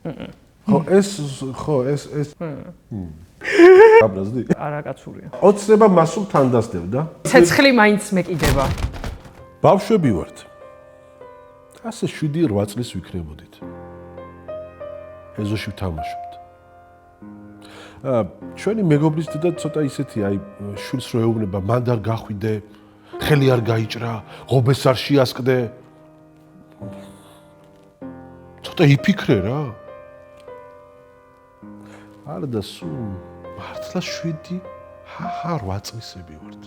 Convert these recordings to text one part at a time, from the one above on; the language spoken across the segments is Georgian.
ეს აბრაზდი? არა კაცურია. ოცნება მასულ თან დასდევდა? ცეცხლი მაინც მეკიდება. ბავშვები ვართ. ასე 7-8 წლის ვიქნებოდით. ეზოში ვთამაშობთ. ჩვენი მეგობრის დედა ცოტა ისეთი, აი შვილს რო ეუბნება, მანდ არ გახვიდე, ხელი არ გაიჭრა, ღობეს არ შეასკდე. ცოტა იფიქრე რა. არა და სულ მართლა 7-8 წლისები ვართ.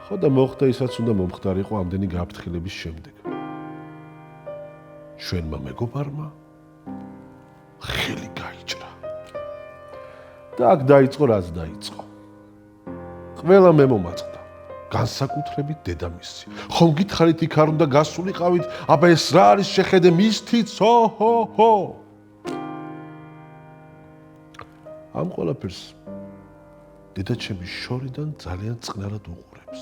ხო და მოხდა ისაც უნდა მომხდარიყო ამდენი გაფრთხილების შემდეგ. ჩვენმა მეგობარმა ხელი გაიჭრა. და აქ დაიწყო რაც დაიწყო. ყველა მე მომაწყდა. განსაკუთრებით დედამისი. ხომ გითხარით იქ არ უნდა გასულიყავით, აბა ეს რა არის შეხედე მისთვის? ჰო. ამ ყველაფერს დედაჩემი შორიდან ძალიან წყნარად უყურებს.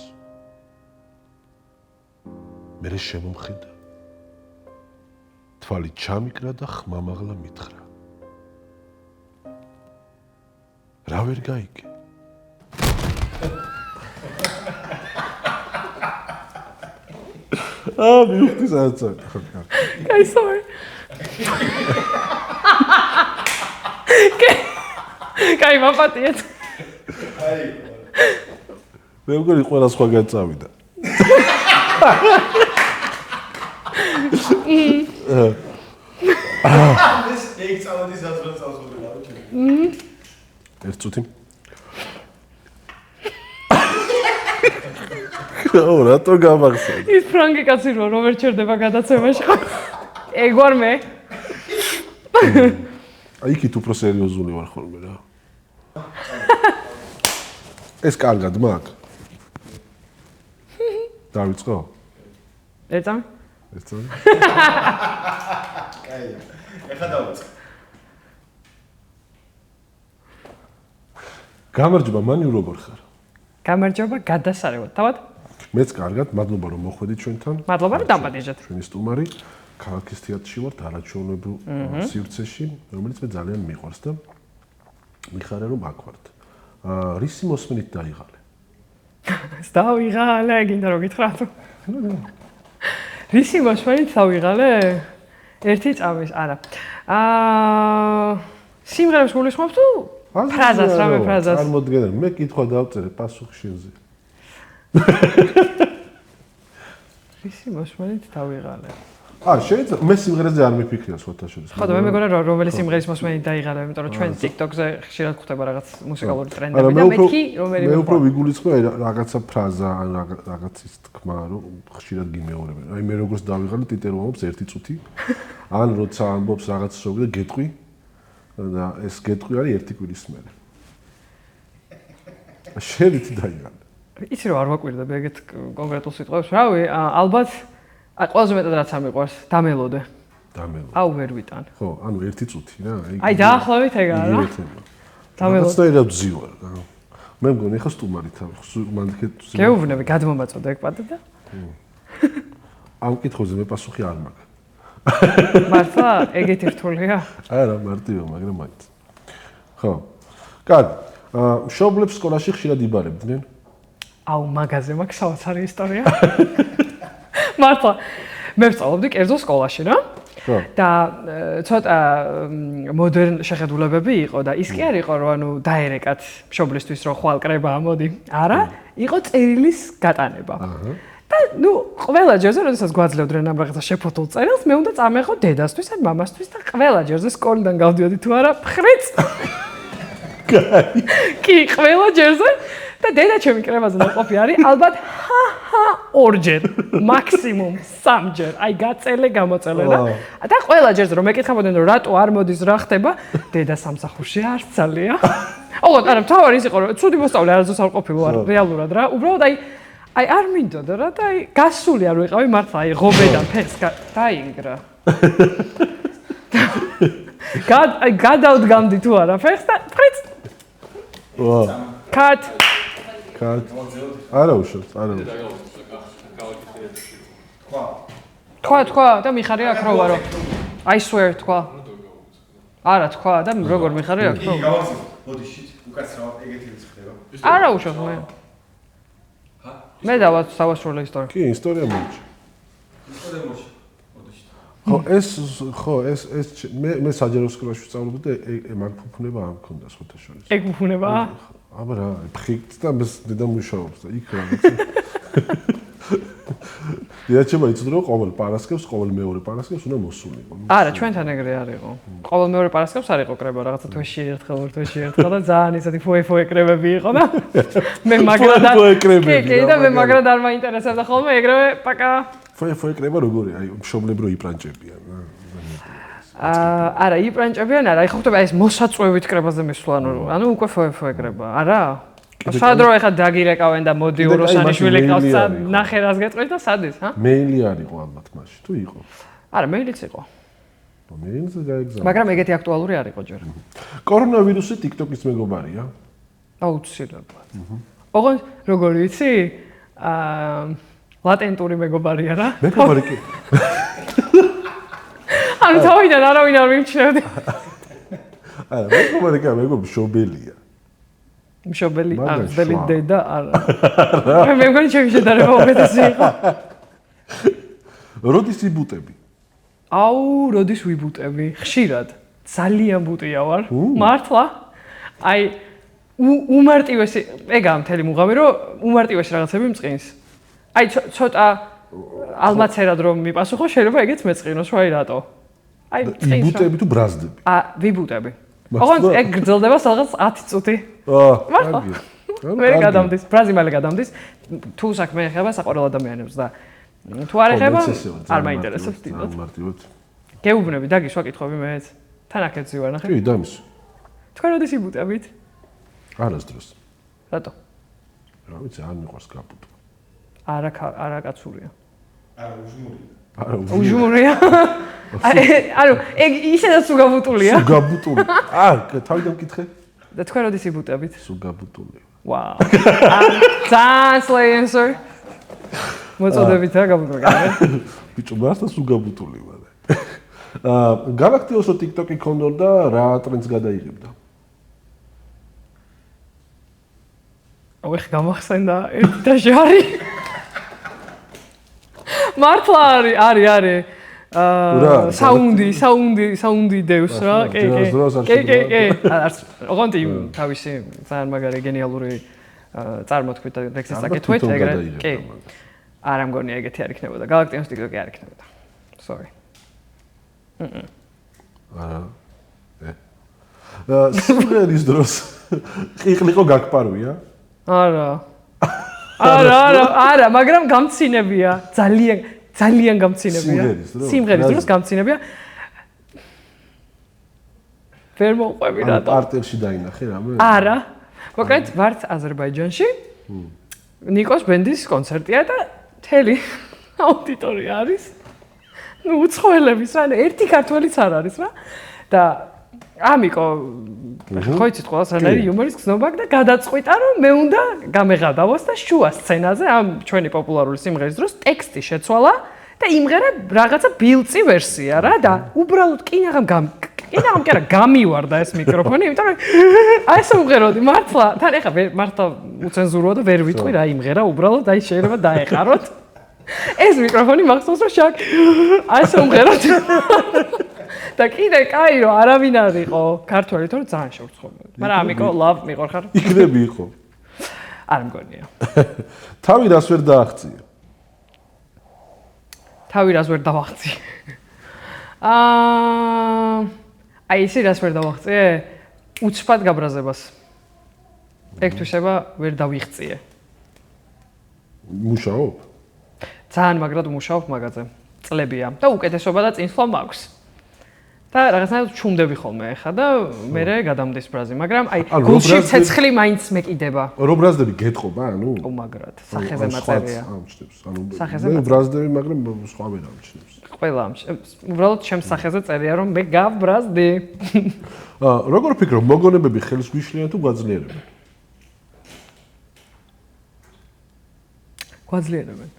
მერე შემომხედა. თვალი ჩამიკრა და ხმამაღლა მითხრა. რა ვერ გაიგე? მივხვდი სადაც არის. Guy, sorry. Guy, მაპატიეთ. მე მგონი ყველა სხვაგან წავიდა. ეს ეგ წავედი საზღვრად წავსვლა. ერთ წუთი. რატო გამახსენე? ის ფრანგი კაცი რო ვერ ჩერდება გადაცემაში. ეგ ვარ მე. აი იქით უფრო სერიოზული ვარ ხოლმე რა. ეს კარგად მაგ. დავიწყო? ეწამი? ეწამი? კაია. ეხლა დავიწყე. გამარჯობა, მანიუ როგორ ხარ? გამარჯობა, გადასარევად. თავად? მეც კარგად, მადლობა რომ მოხვედით ჩვენთან. მადლობა რომ დამპატიჟეთ. ჩვენი სტუმარი ქალაქის თეატრში ვართ არაჩვეულებრივ სივრცეში, რომელიც მე ძალიან მიყვარს და მიხარია რომ აქ ვართ. რისი მოსმენით დაიღალე? დავიღალე, გინდა რომ გითხრათ. რისი მოსმენით დავიღალე? ერთი წამის, არა. სიმღერებს გულისხმობ თუ ფრაზას, რამე ფრაზას? წარმოდგენა, მე კითხვა დავწერე პასუხი შენზე. რისი მოსმენით დავიღალე? შეიძლება მე სიმღერაზე არ მიფიქრია სხვათა შორის. ხო და მე მეგონა რომელი სიმღერის მოსმენით დაიღალე, იმიტომ რომ ჩვენ TikTok-ზე ხშირად ხვდება რაღაც მუსიკალური ტრენდები და მეთქი რომელი მე უფრო ვიგულისხმე რაღაცა ფრაზა ან რაღაცის თქმა, რომ ხშირად გიმეორებენ. აი მე როგორც დავიღალე ტიტეროვობს 1 წუთი. ან როცა ამბობს რაღაცას როგორ გეტყვი და ეს გეტყვი არის 1 კვირის მერე. შევით დაიღალე. იცი რომ არ ვაკვირდები ეგეთ კონკრეტულ სიტყვებს. რავი, ალბათ ყველაზე მეტად რაც ამიყვარს, დამელოდე. დამელოდე. აუ ვერ ვიტან. ხო, ანუ 1 წუთი რა. აი დაახლოებით ეგაა რა. დამელოდე. რაღაცნაირად ვზივარ რა. მე მგონი ხა სტუმარი თავი. მანდ გეუბნები, გადმომაწოდე ეგ პატე და. ამ კითხვაზე მე პასუხი არ მაქვს. მართლა ეგეთი რთულია? არა, მარტივია, მაგრამ მაინც. ხო. კარგი. მშობლებს სკოლაში ხშირად იბარებდნენ? აუ, მაგაზე მაქვს საოცარი ისტორია. მართლა მე ვსწავლობდი კერძო სკოლაში რა. ხო. და ცოტა მოდერნ შეხედულებები იყო და ის კი არ იყო რომ ანუ დაერეკათ მშობლისთვის რომ ხვალ კრებაა მოდი. არა, იყო წერილის გატანება. და ნუ ყველა ჯერზე როდესაც გვაძლევდნენ ამ რაღაცა შეფოთულ წერილს, მე უნდა წამეღო დედასთვის ან მამასთვის და ყველა ჯერზე სკოლიდან გავდიოდი თუ არა ფხრიც. კი, ყველა ჯერზე და დედა ჩემი კრებაზე ნაყოფი არის, ალბათ ორჯერ, მაქსიმუმ 3 ჯერ. აი გაწელე, გამოწელე და ყველა ჯერზე რომ მეკითხებოდნენ რომ რატო არ მოდის, რა ხდება, დედა სამსახურში არ ძალია. ოღონდ არა, თავარი ის იყო რომ ცუდი მოსწავლე არასდროს არ ყოფილი ვარ რეალურად რა. უბრალოდ აი არ მინდოდა რა და აი გასული არ ვიყავი მართლა აი ღობედან ფეხს დაინგრა. გადავდგამდი თუ არა ფეხს და ფრიც. ვა. კატ. არა უშავს, არა. თქვა და მიხარია აქ რო ვარო. I swear თქვა. არა თქვა და როგორ მიხარი აქ? იგი გავახსენე. მოდი შით, უკაცრავ ეგეთი რიცხვი ხდება. არა უშოთ მე. მე დავასრულე ისტორია. კი, ისტორია მოიჭი. ისტორია მოიჭი. მოდი შით. ხო, ეს მე საჯარო სკოლაში ვსწავლობდი და მაგ ფუფუნება არ მქონდა სხვათა შორის. ეგ ფუფუნებაა? აბა რა, ფხიკთ და მე დედა მუშაობს და იქ რა. დიაჩება იცოდა რომ ყოველ პარასკევს, ყოველ მეორე პარასკევს უნდა მოსულიყო. არა, ჩვენთან ეგრე არ იყო. ყოველ მეორე პარასკევს არ იყო კრება, რაღაცა თვეში ერთხელ, ორ თვეში ერთხელ და ძალიან ისეთი ფოე კრებები იყო და მე მაგრად კი, და მე მაგრად არ მაინტერესებდა ხოლმე ეგრევე პაკა. ფოე კრება როგორია? აი, მშობლებრო იპრანჭებიან. არა, იპრანჭებიან არა, ხო ხდება ეს მოსაწვევით კრებაზე მისვლა, ანუ უკვე ფოე კრება. არა? სადრო ეხა დაგირეკავენ და მოდი უროსანიშვილი ყავს ნახე რას გეტყვით და სადის, ჰა? მეილი არ იყო ალბათ მაშინ, თუ იყო? არა, მეილიც იყო. მეილზე გაიგზავნა. მაგრამ ეგეთი აქტუალური არ იყო ჯერ. კორონავირუსი TikTok-ის მეგობარია? აუცილებლად. ოღონდ როგორ ვიცი? ლატენტური მეგობარია რა. მეგობარი კი. ანუ თავიდან არავინ არ მიმჩნევდი. არა, მეგობარი კი, მეგობარი შობელია. მშობელი აღზრდელი დედა არა. მე მგონი ჩემი შედარება უკეთესი იყო. როდის იბუტები? აუ, როდის ვიბუტები? ხშირად. ძალიან ბუტია ვარ. მართლა? აი უმარტივესი, ეგაა მთელი მუღამი, რომ უმარტივესი რაღაცები მწყინს. აი ცოტა ალმაცერად რომ მიპასუხო, შეიძლება ეგეც მეწყინოს, რა რატო? აი მწყინს. იბუტები თუ ბრაზდები? ვიბუტები. ოღონდ ეგ გრძელდება სადღაც 10 წუთი. მართლა? მე გადამდის, ბრაზიმალი გადამდის. თუ საქმე ეხება საყვარელ ადამიანებს და თუ არ ეხება, არ მაინტერესებს დიდად. მარტივად. გეუბნები, დაგიშვა კითხვები მეც. თან აქეთ ზივარ, ნახე. კი, დამის. თქვენ როდის იბუტებით? არასდროს. რატო? რა ვიცი, არ მიყვარს გაბუტვა. არა კაცურია. არა, უჟმურია. არა, უჟმურია. ანუ ეგ ისედაც სუგაბუტულია. სუგაბუტული. თავიდან მკითხე. და თქვენ როდის იბუტებით? სუგაბუტული. ვაუ. ძალიან სლეინსერ. მოწოდებით რა გაბუტული. ბიჭო, მართლა სუგაბუტული ვარ. გალაქტიოსო TikTok-ი ქონდოდა რა ტრენდს გადაიღებდა? ოღ გამახსენდა ერთი და ჟარი. მართლა არის. საუნდი დევს რა. კი. ოღონდ თავისი ძალიან მაგარი გენიალური წარმოთქვით და ლექსის საკეთვით ეგრე. კი. არა მგონი ეგეთი არ იქნებოდა. გალაქტიოს TikTok-ი არ იქნებოდა. Sorry. არა. სიმღერის დროს ყიყლიყო გაგპარვია? არა, მაგრამ გამცინებია. ძალიან გამცინებია. სიმღერის დროს გამცინებია. ვერ მოყვები რატო? პარტერში დაინახე რამე? არა. მოკლედ ვართ აზერბაიჯანში. ნიკოს ბენდის კონცერტია და მთელი აუდიტორია არის. ნუ უცხოელების რა, ერთი ქართველიც არ არის რა. და ამიკო ხო იცით ყველას რანაირი იუმორის გზნობა და გადაწყვიტა რომ მე უნდა გამეღადავოს და შუა სცენაზე ამ ჩვენი პოპულარული სიმღერის დროს ტექსტი შეცვალა და იმღერა რაღაცა ბილწი ვერსია რა და უბრალოდ კინაღამ კი არა გამივარდა ეს მიკროფონი იმიტომ რომ აი ეს უმღეროდი მართლა თან ეხა მართლა უცენზუროა და ვერ ვიტყვი რა იმღერა უბრალოდ აი შეიძლება დაეყაროთ ეს მიკროფონი მახსოვს რომ შაკ აი ეს უმღეროდი და კიდე კაი რომ არავინ არ იყო ქართველი თორე ძალიან შევრცხობდი. მაგრამ ამიკო love მიყორხარ. იქნები იყო. არ მგონია. თავი რას ვერ დააღწია? თავი რას ვერ დავაღწიე? აი ისი რას ვერ დავაღწიე? უცბად გაბრაზებას. ეგ თვისება ვერ დავიღწიე. მუშაობ? ძალიან მაგრამ მუშაობ მაგაზე. წლებია და უკეთესობა და წინსვლა მაქვს. და რაღაცნაირად ჩუმდები ხოლმე ხა და მე გადამდის ბრაზი, მაგრამ აი გულში ცეცხლი მაინც მეკიდება. რო ბრაზდები გეტყობა, ანუ? უმაგრად, სახეზე მაწერია. ამჩნევს, ანუ მე ბრაზდები, მაგრამ სხვა ვერ ამჩნევს. ყველა ამჩნევს. უბრალოდ ჩემს სახეზე წერია რომ მე გავბრაზდი. როგორ ფიქრობ, მოგონებები ხელს გვიშლიან თუ გვაძლიერებენ? გვაძლიერებენ.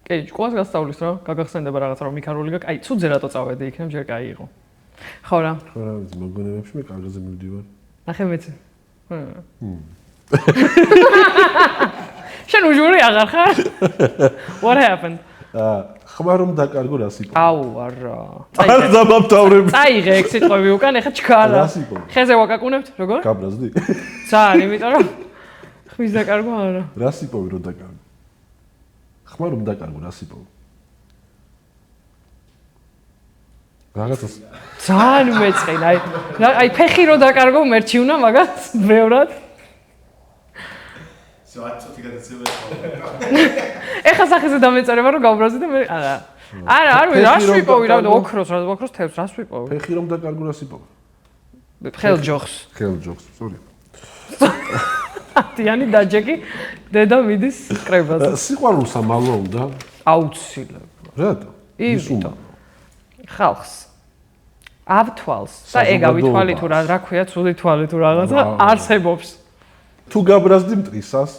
კი, ჭკუას გასწავლის რა, გაგახსენდება რაღაცა რომ მიქარული გაქვს. აი, ცუძე რატო წავედი იქნებ, ჯერ კაი იყო. ხო რა. ხო რა, მოგონებებში მე კარგაზე მივდივარ. ნახე მეც. შენ უჟური აღარ ხარ? What happened? ხმა რომ დაკარგო რა სიტყვა. აუ, არა. არ დამამთავრებ. წაიღე ეგ სიტყვები უკან, ეხა ჩქარა. რა სიტყვა? ხეზე ვაკაკუნებთ, როგორ? გაბრაზდი. ძალიან, იმიტომ რომ ხმის დაკარგვა არა. რა სიტყვები რომ დაკარგო? ხმა რომ დაკარგო რა სიტყვა? რაღაცას ძალიან მეწყინა, აი ფეხი რო დაკარგო მერჩიუნა მაგას ბევრად. ზოაცოთი გადაცემა. ეხა სახეზე დამეწერება რომ გავბრაზდი და მე არა. არა, არ ვიცი, რას ვიპოვი რა, ოქროს თევზს რას ვიპოვი? ფეხი რომ დაკარგო რა სიტყვა? ხელჯოხს. ხელჯოხს, სწორი. ათიანი დაჯეკი დედა მიდის კრებაზე. სიყვარულს ამალვა უნდა? აუცილებლად. რატო? იმიტომ. ხალხს ავთვალს და ეგ ავითვალი თუ რა ქვია ცუდი თვალი თუ რაღაცა არსებობს. თუ გაბრაზდი მტრისას?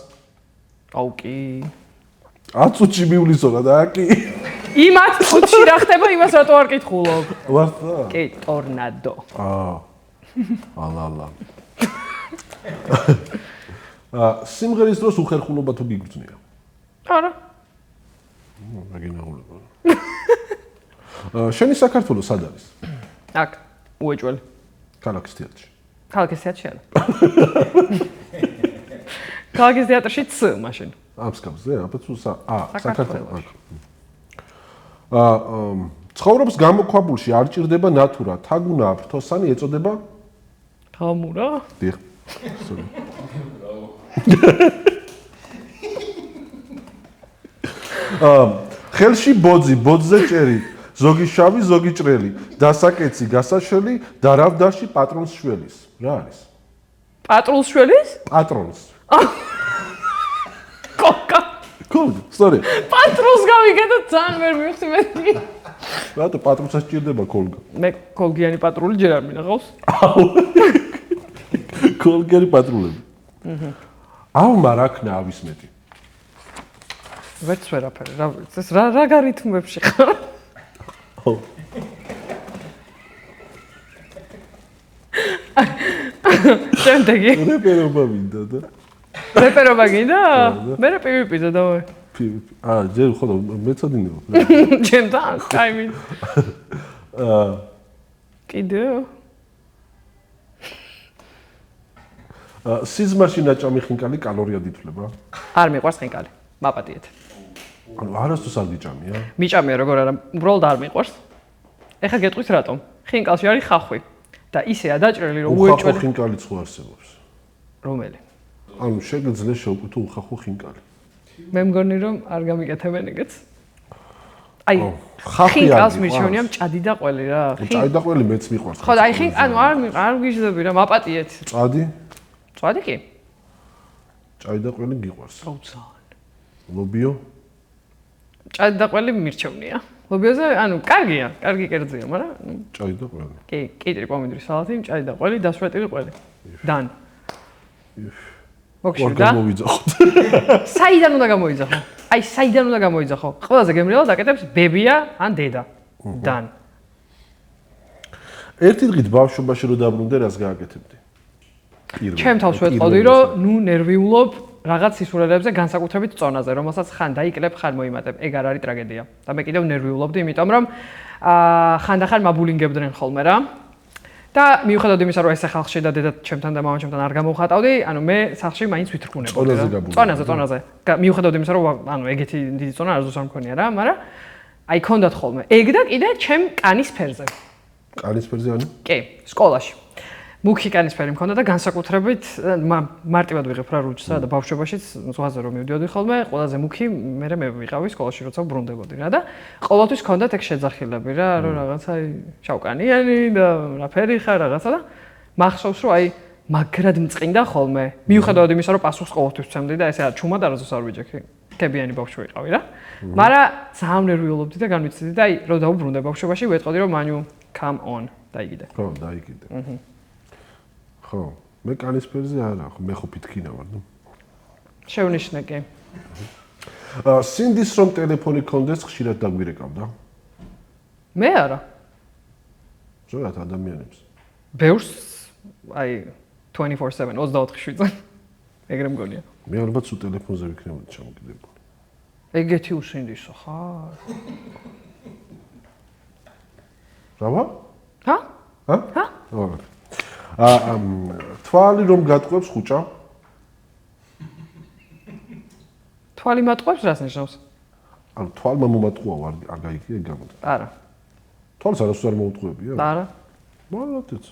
აუ კი. 10 წუთში მივლისო რა და კი. იმათ წუთში რა ხდება იმას რატო არ კითხულობ? ვარდა? კი, ტორნადო. ალა. სიმღერის დროს უხერხულობა თუ გიგრძნია? არა. მაგინაულება. შენი საქართველოს სად არის? აქ, უეჭველი. ქალაქის თეატრში. ქალაქის თეატრში არა. ქალაქის თეატრში ც მაშინ. ამსკავზე, აბა საქართველოს. ცხოვრობს გამოქვაბულში არ ჭირდება ნატურა, თაგუნა ფრთოსანი ეწოდება? გამურა? დიახ. ხელში ბოძი, ბოძზე ჭერი, ზოგი შავი, ზოგი ჭრელი, დასაკეცი, გასაშელი, დარავდაში პატრონს შველის. რა არის? პატრულს შველის? პატრონს. კოკა. კოლგა, სწორი. პატრულს გავიგე და ძალიან ვერ მივხვდი მე. რატო პატრონსაც ჭირდება კოლგა? მე კოლგიანი პატრული ჯერ არ მინახავს. კოლგიანი პატრულები. ამა რა ქნა ავის მეტი? ვერც ვერაფერი, რა ვიცი, ეს რა გარითმებში ხარ? შემდეგი. რეპერობა მინდა და. რეპერობა გინდა? მე რა პივიპიზე დავე. ჯერ ხოლმე მეწოდინებო. ჩემთან, კაი. კიდე? სიზმარში ნაჭამი ხინკალი კალორიად ითვლება? არ მიყვარს ხინკალი, მაპატიეთ. ანუ არასდროს არ გიჭამია? მიჭამია როგორ არა, უბრალოდ არ მიყვარს. ეხა გეტყვის რატომ? ხინკალში არის ხახვი და ისეა დაჭრილი რომ უეჭველი. უხახო ხინკალი ხო არსებობს? რომელი? ანუ შეგიძლია შევკვითხო უხახო ხინკალი. მე მგონი რომ არ გამიკეთებენ ეგეც. აი, ხახი ხინკალს მირჩევნია მჭადი და ყველი რა. მჭადი და ყველი მეც მიყვარს. ხო და აი ანუ არ გიჟდები რა, მაპატიეთ. წადი? წვადი კი? ჭადი და ყველი გიყვარს. აუ ძალიან. ლობიო? ჭადი და ყველი მირჩევნია. ლობიოზე, ანუ კარგია, კარგი კერძია, მაგრამ ჭადი და ყველი. კი, კიტრი, პომიდორი, სალათი, ჭადი და ყველი, დასვეტილი ყველი. დან. მოგშვი და? მოვიძახოთ. საიდან უნდა გამოიძახო? აი, საიდან უნდა გამოიძახო? ყველაზე გემრიელად აკეთებს ბებია ან დედა. დან. ერთი დღით ბავშვობაში რო დაბრუნდე, რას გააკეთებდი? ჩემ თავს ვეტყოდი, რომ ნუ ნერვიულობ რაღაც სისულელებზე, განსაკუთრებით წონაზე, რომელსაც ხან დაიკლებ, ხან მოიმატებ. ეგ არ არის ტრაგედია. და მე კიდევ ნერვიულობდი, იმიტომ რომ ხანდახან მაბულინგებდნენ ხოლმე რა. და მიუხედავად იმისა, რომ ეს ხალხში და დედა ჩემთან და მამა ჩემთან არ გამოვხატავდი, ანუ მე სახლში მაინც ვითრქუნებოდი რა. წონაზე. მიუხედავად იმისა, რომ ანუ ეგეთი დიდი წონა არასდროს არ მქონია რა, მაგრამ აი ქონდათ ხოლმე. ეგ და კიდე ჩემ კანის ფერზე. კანის ფერზე ანუ? კი, სკოლაში. მუქი კანისფერი მქონდა და განსაკუთრებით მარტივად ვიღებ რა რუჩსა და ბავშვობაშიც ზღვაზე რომ მივდიოდი ხოლმე, ყველაზე მუქი მე ვიყავი სკოლაში როცა ბრუნდებოდი რა და ყოველთვის ქონდათ ეგ შეძახილები რა, რომ რაღაცა შავკანიანი და რაფერი ხარ რაღაცა და მახსოვს რომ აი მაგრად მწყინდა ხოლმე. მიუხედავად იმისა, რომ პასუხს ყოველთვის ვცემდი და ესე ჩუმად არასდროს არ ვიჯექი. კებიანი ბავშვი ვიყავი რა. მაგრამ ძალიან ნერვიულობდი და განვიცდიდი და აი რომ დავუბრუნდე ბავშვობაში ვეტყოდი რომ მანუ come on დაიგიდე. ხო, დაიგიდე. ხო, მე კანის ფერზე არა, მე ხო ფითქინა ვარ, ნუ. შევნიშნე კი. სინდის რომ ტელეფონი კონდეს ხშირად დაგვირეკავდა. მე არა. ზოგადად ადამიანებს. ბევრს აი 24/7 24 შვიდზე. ეგრე მგონია. მე ალბათ სულ ტელეფონზე ვიქნებოდი ჩამოკიდებული. ეგეთი უსინდისო ხარ? რავა? ჰა? ჰა? ჰა? თვალი რომ გატყვევს ხუჭა? თვალი მატყობს რას ნიშნავს? ანუ თვალმა მომატყუა არ გაიგე ეგ გამოდი. არა. თვალს არასდროს არ მოუტყუებია? არა. მალათიც.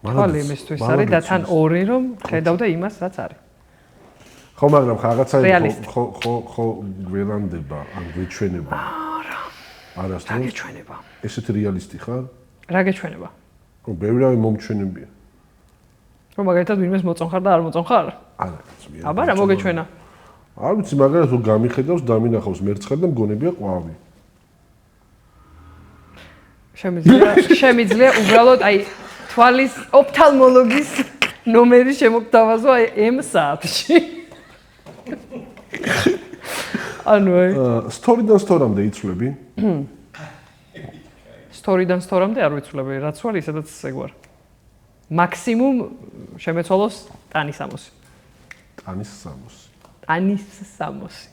თვალი იმისთვის არის და თან ორი რომ ხედავდა იმას რაც არის. ხო, მაგრამ რაღაცა რეალისტი. ხო გველანდება, ან გვეჩვენება. არა. არასდროს. რა გეჩვენება? ესეთი რეალისტი ხარ? რა გეჩვენება? ხო, ბევრი მომჩვენებია. რომ მაგალითად ვინმეს მოწონხარ და არ მოწონხარ? არა, კაცო. აბა რა მოგეჩვენა? არ ვიცი, მაგალითად თუ გამიხედავს, დამინახავს მერცხალ და მგონებია ყვავი. შემიძლია უბრალოდ აი თვალის ოფთალმოლოგის ნომერი შემოგთავაზო აი M საათში. ანუ აი სტორიდან სტორამდე იცვლები? სტორიდან სტორამდე არ ვიცვლები, რაც ვარ ისედაც ეგ ვარ. მაქსიმუმ შემეცვალოს ტანის 60. ტანის 60. ტანის 60.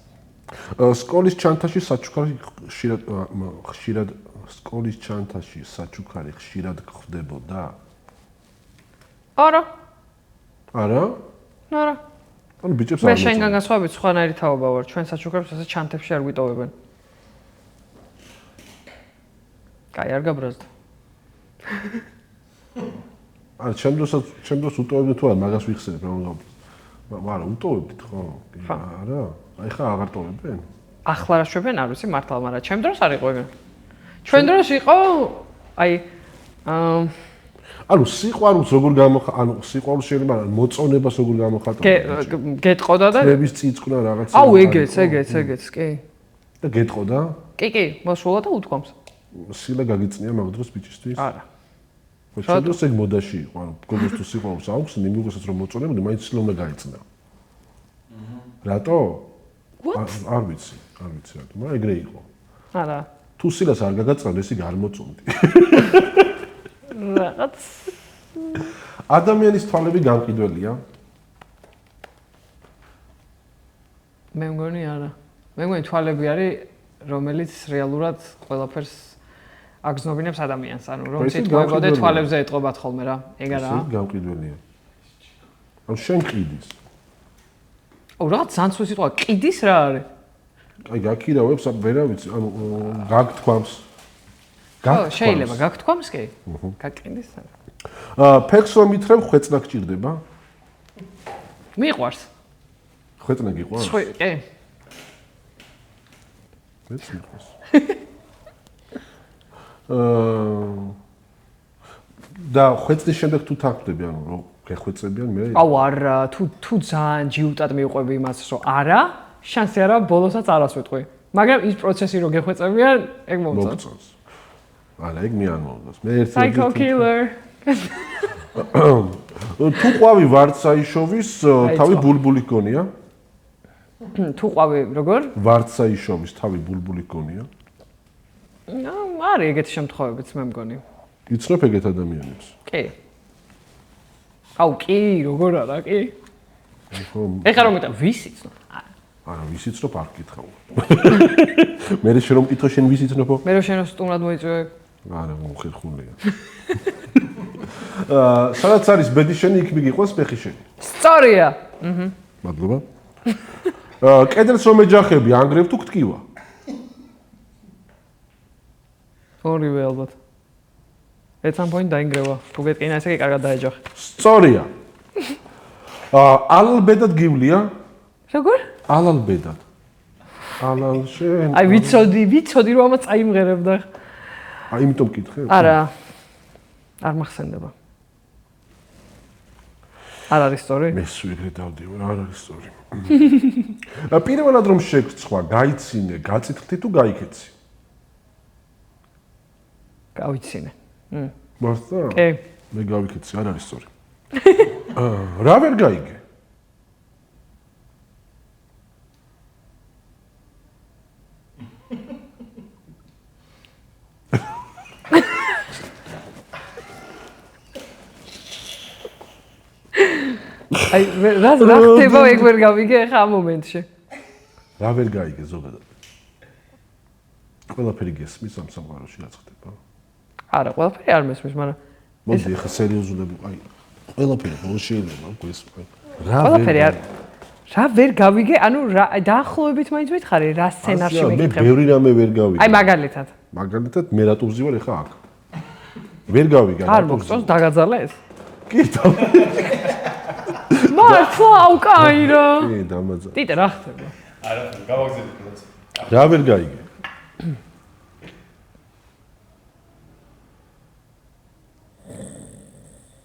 სკოლის ჩანთაში საჩუქარი ხშირად სკოლის ჩანთაში საჩუქარი ხშირად ხვდებოდა? არა. არა? არა. ანუ ბიჭებს მე არ შენგან განსხვავებით სხვანაირი თაობა ვარ. ჩვენ საჩუქრებს ასე ჩანთებში არ ვიტოვებენ. კაი, არ გაბრაზდა. არა, ჩემდროსაც უტოვებდი თუ არა, მაგას ვიხსენებ რა უნდა. მაგრამ უტოვებდით ხო? არა. აი ხა აღარ ტოვებენ? ახლა რა შვებენ, არ ვიცი მართლა, მაგრამ ჩემ დროს არ იყო ეგრე. ჩვენ დროს იყო აი ანუ სიყვარულს როგორ ანუ სიყვარულს შეიძლება მოწონებას როგორ გამოხატავ? გეტყოდა და ნების წიწკნა რაღაცა. აუ ეგეც, კი. და გეტყოდა? კი, მოსულა და უთქვამს. სილა გაგიწნია მაგ დროს ბიჭისთვის? არა. ხო, ჩვენ დროს ეგ მოდაში იყო, ანუ გოგოს თუ სიყვარულს აქვს, იმიგოსაც რომ მოწონებოდი, მაინც სილა უნდა გაიწნა. რატო? არ ვიცი რატო, მაგრამ ეგრე იყო. არა. თუ სილას არ გაგაწნავ, ესე იგი არ მოწონდი. რაღაც ადამიანის თვალები გამყიდველია? მე მგონი არა. მე მგონი თვალები არის, რომელიც რეალურად ყველაფერს აგზნობინებს ადამიანს, ანუ რომ სიტყვებოდე თვალებზე ეტყობათ ხოლმე რა. ეგ არა. ესე გამყიდველია. ანუ შენ ყიდის. აუ რაღაც ზანცვი სიტყვა ყიდის რა არის? აი გაქირავებს, ვერა ვიცი, ანუ გაგთქვამს. ხო, შეიძლება გაგთქვამს კი? გაკინდის. ფექს რომ ითრებ, ხვეწნა გჭირდება? მიყვარს. ხვეწნა გიყვარს? კი. მეც და ხვეწნის შემდეგ თუ თანხმდები, ანუ რომ გეხვეწებიან მე? აუ არა, თუ ძალიან ჯიუტად მიყვები იმას, რომ არა, შანსი არა, ბოლოსაც არას ვიტყვი. მაგრამ ის პროცესი რომ გეხვეწებიან, ეგ მომწონს. არა, ეგ მე არ მომწონს. მე ერთი Psycho killer. თუ ყვავი ვარდსაიშოვის, თავი ბულბული გონია? თუ ყვავი როგორ? ვარდსაიშოვის თავი ბულბული გონია? არის ეგეთი შემთხვევებიც მე მგონი. იცნობ ეგეთ ადამიანებს? კი. აუ კი, როგორ არა, კი. ეხლა რომ მეტყვი, ვის იცნობ? არა, ვის იცნობ არ გკითხავ. მე შენ რომ მკითხო შენ ვის იცნობო? მე რომ შენ სტუმრად მოიწვევ. არა, მოხერხულია. სადაც არის ბედი შენი, იქ მიგიყვანს ფეხი შენი. სწორია. მადლობა. კედელს რომ ეჯახები, ანგრევ თუ გტკივა? ორივე ალბათ. At some point დაინგრევა. თუ გეტყინა ესე კი კარგად დაეჯახე. სწორია. ალალბედად გივლია? როგორ? ალალბედად. ალალ შენ. აი ვიცოდი რომ ამას წაიმღერებდა. აი იმიტომ მკითხე? არა. არ მახსენდება. არ არის სწორი? მე სულ დავდივარ, არ არის სწორი. პირველად რომ შეგცვა, გაიცინე, გაწითრთი თუ გაიქეცი? გავიცინე. მართლა? კი. მე გავიქეცი, არ არის სწორი. რა ვერ გაიგე? აი რა ხდება ეგ ვერ გავიგე ხა ამ მომენტში. რა ვერ გაიგე ზოგადად? ყველაფერი გესმის ამ სამყაროში რაც ხდება. არა, ყველაფერი არ მესმის, მაგრამ მოდი ახლა სერიოზულები, აი ყველაფერი ბოლო შეიძლება გესმის. ყველაფერი არ რა ვერ გავიგე, ანუ რა დაახლოებით მაინც მითხარი რა სცენარში მე მეკითხები. ბევრი რამე ვერ გავიგე. აი მაგალითად. მაგალითად მე რატო ვზივარ ახლა აქ? ვერ გავიგე. არ მოგწონს დაგაძალა ეს? კი, მართლა უკაირო. კი, დამაძა. ტიტე რა ხდება? არა, გავაგზავნე პროცესი. რა ვერ გაიგე?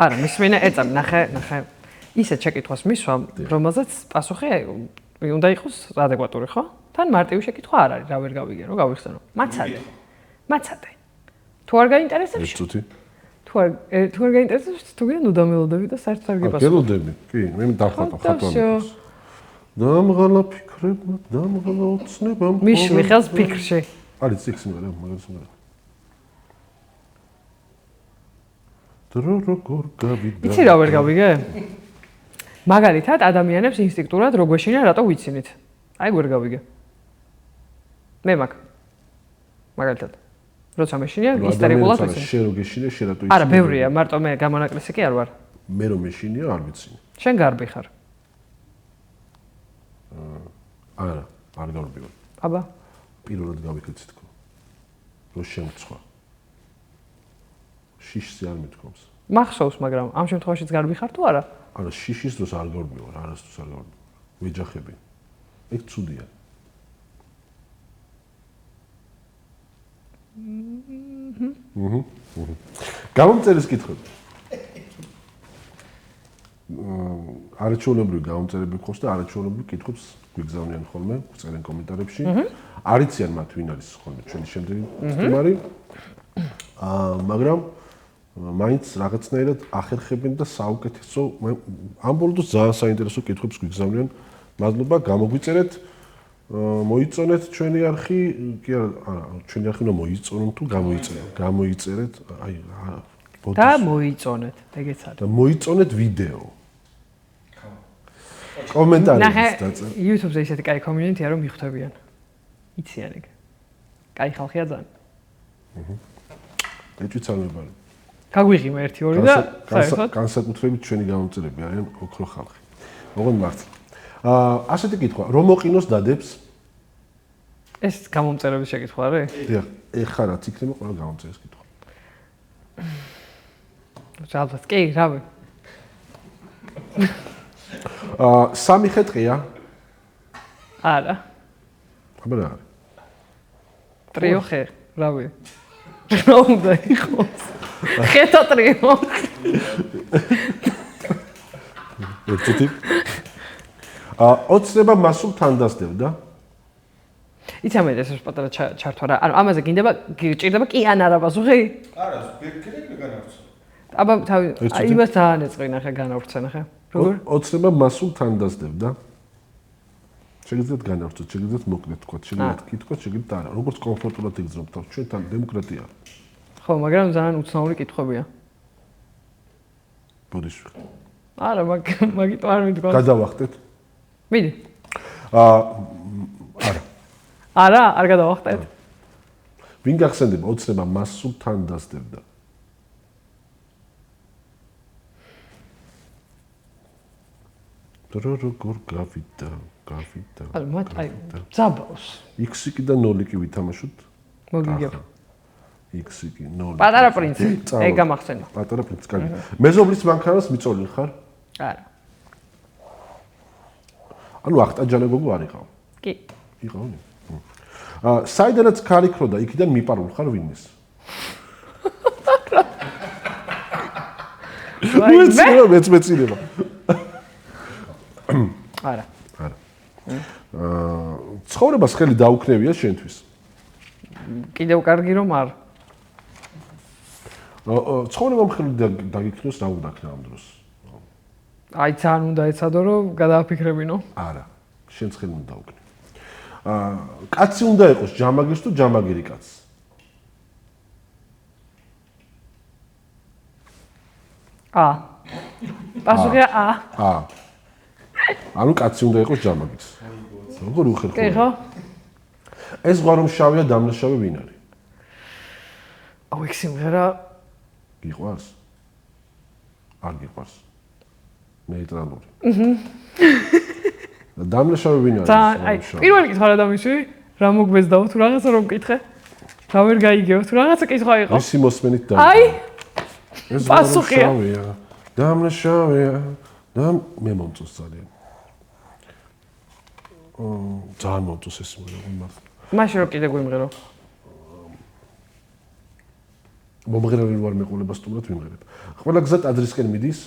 არა, მისმენა ეწამი, ნახე. ისე შეკითხვას მისვამ, რომელზეც პასუხი უნდა იყოს ადეკვატური, ხო? თან მარტივი შეკითხვა არ არის, რა ვერ გავიგე, რომ გავიხსენო. მაცადე. თუ არ გაინტერესებს? წუთი. თუ არ გაინტერესებს, თუ გინდა ნუდამელოდები და საერთოდ არ გიპასუხო. გელოდები, კი, მე დავხატავ ხატვანებს. დამღალა ფიქრებმა, დამღალა ოცნებამ. მიშლი ხელს ფიქრში. არის ციკ სიმღერა, მაგას სიმღერა. დრო როგორ გავიდა. იცი რა ვერ გავიგე? მაგალითად, ადამიანებს ინსტინქტურად რო გვეშინა, რატო ვიცინით? აი ვერ გავიგე. მე მაგ. მაგალითად. როცა მეშინია, ისტორიკულად ვიცი. შენ რო გეშინე, შენ რატო იცი? არა, ბევრია, მარტო მე გამონაკლისი კი არ ვარ. მე რომ მეშინია, არ ვიცი. შენ გარბი ხარ. არა, არ გავბივარ. აბა. პირველად გავიქეცი თქო. რო შემწვა. შიშზე არ მithkoms. მახსოვს, მაგრამ ამ შემთხვევაშიც გარბი ხარ თუ არა? არა, შიშის დროს არ გავბივარ, არასდროს არ გავბივარ. ვეჯახები. ეგ ცუდია. გამომწერის კითხვები. არაჩვეულებრივი გამომწერები გქონს და არაჩვეულებრივი კითხვებს გვიგზავნიან ხოლმე, წერენ კომენტარებში. არიციან მათ ვინ არის ხოლმე ჩვენი შემდეგი სტუმარი. მაგრამ მაინც რაღაცნაირად ახერხებენ და საუკეთესო ამ ბოლოს ძალიან საინტერესო კითხვებს გვიგზავნიან. მადლობა, გამოგვიწერეთ. მოიწონეთ ჩვენი არხი, კი არა, ჩვენი არხი უნდა მოიწონოთ თუ გამოიწერეთ, აი და მოიწონეთ, ეგეც არის. და მოიწონეთ ვიდეო. კომენტარებში დაწერ. YouTube-ზე ისეთი კაი community-ა რომ მიხვდებიან. იციან ეგ. კაი ხალხია ძალიან. ეჭვიც არ მებარი. გაგვიღიმე 1-2 და საერთოდ განსაკუთრებით ჩვენი გამომწერები არიან ოქრო ხალხი. ოღონდ მართლა. ასეთი კითხვა, რომ მოყინოს დადებს? ეს გამომწერების შეკითხვა არის? დიახ, ეხლა რაც იქნება ყველა გამომწერის კითხვა. ალბათ, კი, რავი. სამი ხე ტყია? არა. აბა რა არის? ტრიო ხე, რავი. რა უნდა იყოს? ხეთა ტრიო. ერთი. ოცნება მასულ თან დასდევდა? იცი ამეთ ეს პატარა ჩართვა რა. ანუ ამაზე გჭირდება კი ან არა პასუხი? არა, ბერკერები განავრცო. აბა თავი იმას ძალიან ეწყინა ხე განავრცენა ხე. როგორ? ოცნება მასულ თან დასდევდა? შეგიძლიათ განავრცოთ, შეგიძლიათ მოკლედ თქვა, შეგიძლიათ კითხოთ, შეგიძლიათ არა. როგორც კომფორტულად იგრძნობთ თავს, ჩვენთან დემოკრატია. ხო, მაგრამ ძალიან უცნაური კითხვებია. ბოდიშვი. არა, მაგიტო არ მიდგა. გადავახტეთ? მიდი. არა. არა, არ გადავახტეთ. ვინ გახსენდება ოცნება მასულ თან დასდევდა? დრო როგორ გავიდა? ანუ მათ აი ძაბავს. X-ი და 0-ი ვითამაშოთ? მოგიგებ. X-ი 0. პატარა პრინცი, ეგ გამახსენდა. პატარა პრინცი, კარგი. მეზობლის მანქანას მიწოლილ ხარ? არა. ანუ ახტაჯანა გოგო არ იყავ? კი. იყავი? საიდანაც ქალი ქროდა, იქიდან მიპარულ ხარ ვინმეს? მეცნიერება. არა. არა. ცხოვრებას ხელი დაუქნევია შენთვის? კიდევ კარგი რომ არ. ცხოვრებამ ხელი დაგიქნოს რა უნდა ქნა ამ დროს? აი ძალიან უნდა ეცადო რომ გადააფიქრებინო. არა, შენ ხელი უნდა დაუქნე. კაცი უნდა იყოს ჯამაგირი თუ ჯამაგირი კაცი? პასუხია ა. ანუ კაცი უნდა იყოს ჯამაგის. როგორ უხერხო? კი ხო? ეს ზღვა რომ შავია, დამნაშავე ვინ არის? აუ იქ სიმღერა გიყვარს? არ გიყვარს. ნეიტრალური. დამნაშავე ვინ არის? აი პირველი კითხვა რა დამიშვი? რა მოგბეზდაო თუ რაღაცა რომ მკითხე? რა ვერ გაიგეო თუ რაღაცა კითხვა იყო? ისი მოსმენით და აი ეს პასუხია. დამნაშავეა და მე მომწონს ძალიან. ძალიან მომწონს ეს სიმღერა მართლა. მაშინ რო კიდე გვიმღერო. მომღერალი ვარ მეყოლება სტუმრად ვიმღერებ. ყველა გზა ტაძრისკენ მიდის.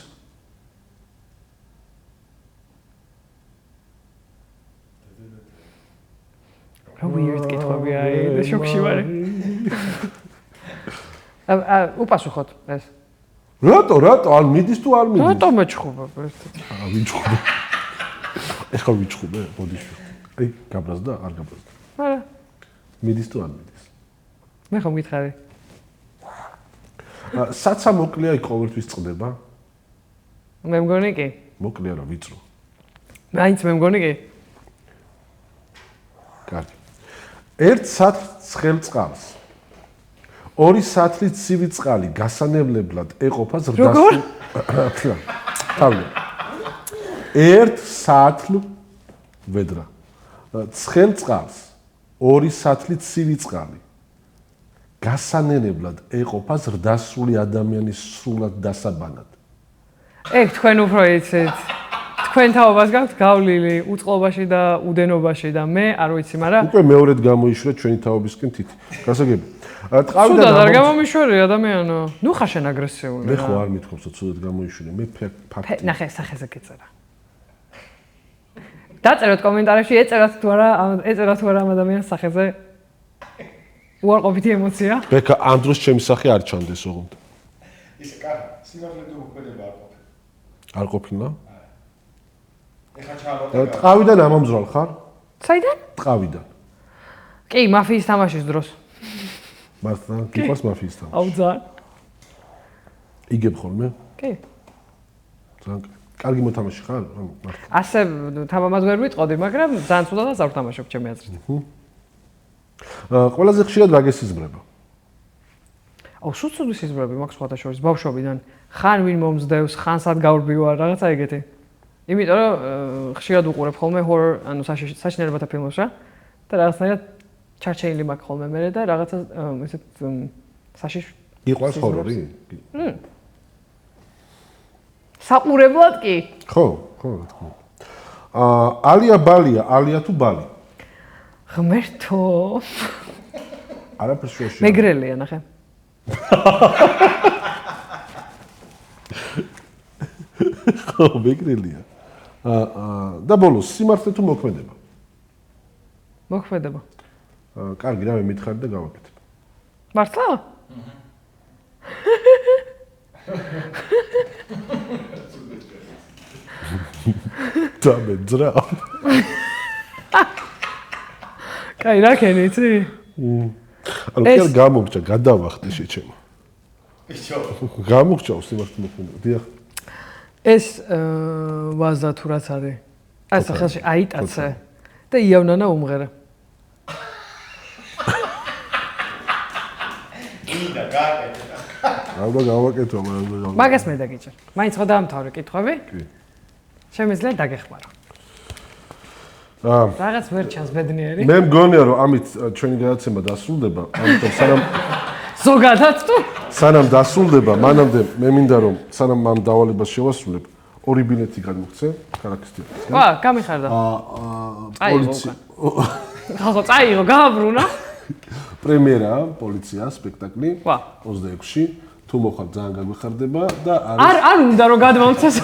რა ვიერდ კითხვები აი შოქში ვარ. უპასუხოთ ეს. რატო არ მიდის თუ არ მიდის? რატო მეჩხუბა ერთად? ვიჩხუბე. ეხლა ვიჩხუბე, ბოდიში. აი, გაბრაზდა, არ გაბრაზდა. არა. მიდის თუ არ მიდის? მე ხომ გითხარი. საცა მოკლეა იქ ყოველთვის წყდება? მე მგონი კი. მოკლეა რა ვიწრო. მაინც მე მგონი კი. კარგი. ერთ სათლს ცხელ წყალს. ორი სათლით ცივი წყალი გასანებლებლად ეყოფა ზრდასრულ თავი. ერთ სათლ ვედრა. ცხელ წყალს ორი სათლით ცივი წყალი გასანელებლად ეყოფა ზრდასრული ადამიანის სრულად დასაბანად. ეგ თქვენ უფრო იცით. თქვენ თაობას გაქვთ გავლილი უწყლობაში და უდენობაში და მე არ ვიცი, მაგრამ უკვე მეორედ გამოიშვრა ჩვენი თაობისკენ თითი. გასაგები. ცუდად არ გამომიშვერი ადამიანო. ნუ ხარ შენ აგრესიული. მე ხო არ მithქვს, რომ ცუდად გამოიშვრი. მე ფაქტი. ნახე, სახეზე გეწერა. დაწეროთ კომენტარებში, ეწერათ თუ არა, ეწერათ თუ არა ამ ადამიანს სახეზე. უარყოფითი ემოცია. ბექა, ამ დროს ჩემი სახე არ ჩანდეს ოღონდ. ისე კარ, სიმაღლე თუ უქმედება არ ყოფილი. არ ყოფილა? ეხლა ჩავარდა. ტყავიდან ამომძრალ ხარ? საიდან? ტყავიდან. კი, მაფიის თამაშის დროს. მართლა, გიყვარს მაფიის თამაში? აუ ძალიან. იგებ ხოლმე? კი. ძალიან კარგი მოთამაშე ხარ? მართლა. ასე თამამად ვერ ვიტყოდი, მაგრამ ძალიან ცუდადაც არ ვთამაშობ ჩემი აზრით. ყველაზე ხშირად რა გესიზმრება? აუ სულ ცუდი სიზმრები მაქვს სხვათა შორის ბავშვობიდან. ხან ვინ მომზდევს, ხან სად გავრბივარ, რაღაცა ეგეთი. იმიტომ რომ ხშირად უყურებ ხოლმე ჰორორ, ანუ საშინელებათა ფილმებს რა. და რაღაცნაირად ჩარჩენილი მაქვს ხოლმე მე და რაღაცა ესეთ საშიშ გიყვარს ჰორორი? საყურებლად კი. ხო, რა თქმა უნდა. ალია ბალია, ალია თუ ბალი? ღმერთო. არაფერს შუაში. მეგრელია, ნახე. ხო, მეგრელია. და ბოლოს სიმართლე თუ მოქმედება? მოქმედება. კარგი, რა მე მითხარი და გავაკეთებ. მართლა? და მე ძრა. კაი, რა ქენი იცი? ანუ კი გამოგჭა, გადავახტე შეჩემო. ბიჭო. გამოგჭა სიმართლე მოქმედება. დიახ. ეს ვაზა თუ რაც არის. აი სახელში აიტაცე და იავნანა უმღერა. მინდა გააკეთე. ალბათ გავაკეთო, მაგრამ მაგას მე დაგიჭერ. მაინც ხო დაამთავრე კითხვები? კი. შემიძლია დაგეხმარო. რაღაც ვერ ჩანს ბედნიერი. მე მგონია რომ ამით ჩვენი გადაცემა დასრულდება, ამიტომ ზოგადად თუ? სანამ დასრულდება, მანამდე მე მინდა რომ სანამ ამ დავალებას შევასრულებ, ორი ბილეთი გადმოგცე ქალაქის თეატრში. ვა, გამიხარდა. პოლიცია. ხო, წაიღო, გააბრუნა. პრემიერა, პოლიცია, სპექტაკლი. ვა. 26-ში. თუ მოხარ ძალიან გაგვეხარდება და არ უნდა რომ გადმომცეს.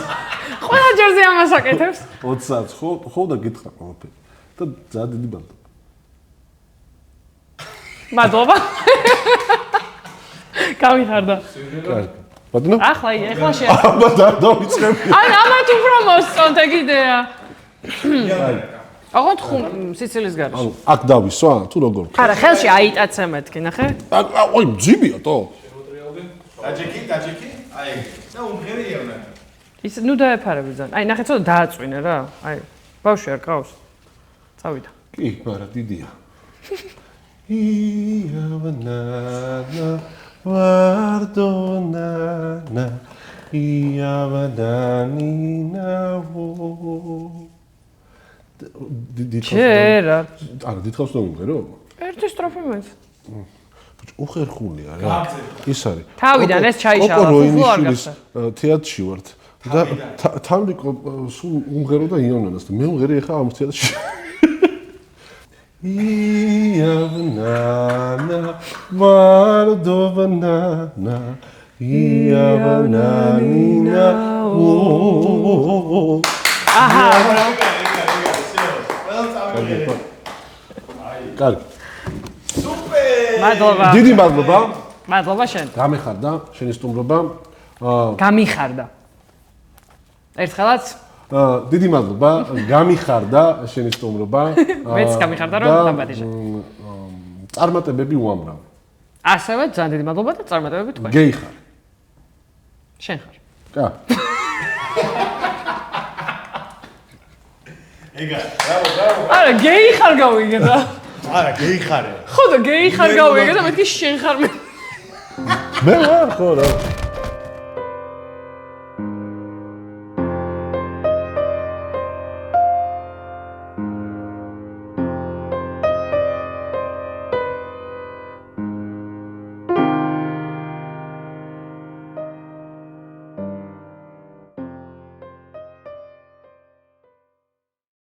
ყველა ჯერზე ამას აკეთებს. 20 საათს ხო და გითხრა ყველაფერი. და ძალიან დიდი ბანდა. მადლობა. გამიხარდა. კარგი. ბატონო? ახლა შე. აბა დავიწყებ. აი, ამათ უფრო მოსწონთ ეგ იდეა. აღარ ხომ სიცილის გარშე. ანუ აქ დავისვა თუ როგორ? არა, ხელში აიტაცე მეთქი, ნახე. აი, ძიბია თო. დაჯექი. აი, და უმღერია უნდა. ის ნუ დაეფარები ძალიან. აი, ნახე ცოტა დააწვინე რა. აი, ბავშვი არ ყავს. წავიდა. კი, მაგრამ დიდია. იავანანა ვარდონანა იავანანინავო ჩერა. არა, დიდხანს რომ უმღერო? ერთი სტროფი მეც. უხერხულია რა. ის არის. თავიდან ეს ჩაიშალა, ფუფუ არ გახსნა. თეატრში ვართ. და თამრიკო სულ უმღეროდა იონანას და მე ვღერი ახლა ამ თეატრში. იავანანა ვარდონანა იავანანინა აჰა. კარგი. მადლობა. დიდი მადლობა. მადლობა შენ. გამეხარდა შენი სტუმრობა. გამიხარდა. ერთხელაც დიდი მადლობა. გამიხარდა შენი სტუმრობა. მეც გამიხარდა რომ დაბადიშე. წარმატებები უამრავ. ასევე ძალიან დიდი მადლობა და წარმატებები თქვენ. გეი ხარ. შენ ხარ. კა. ეგა, ბრავო. არა, გეი ხარ გავიგე და. არა, გეიხარე. ხო და გეი ხარ გავიგე და მეთქი შენ ხარ მე. მე ვარ ხო რა.